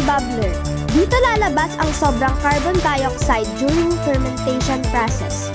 bubbler. Dito lalabas ang sobrang carbon dioxide during fermentation process.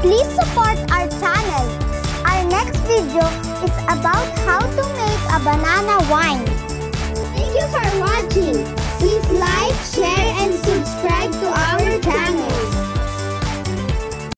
Please support our channel. Our next video is about how to make a banana wine. Thank you for watching. Please like, share, and subscribe to our channel.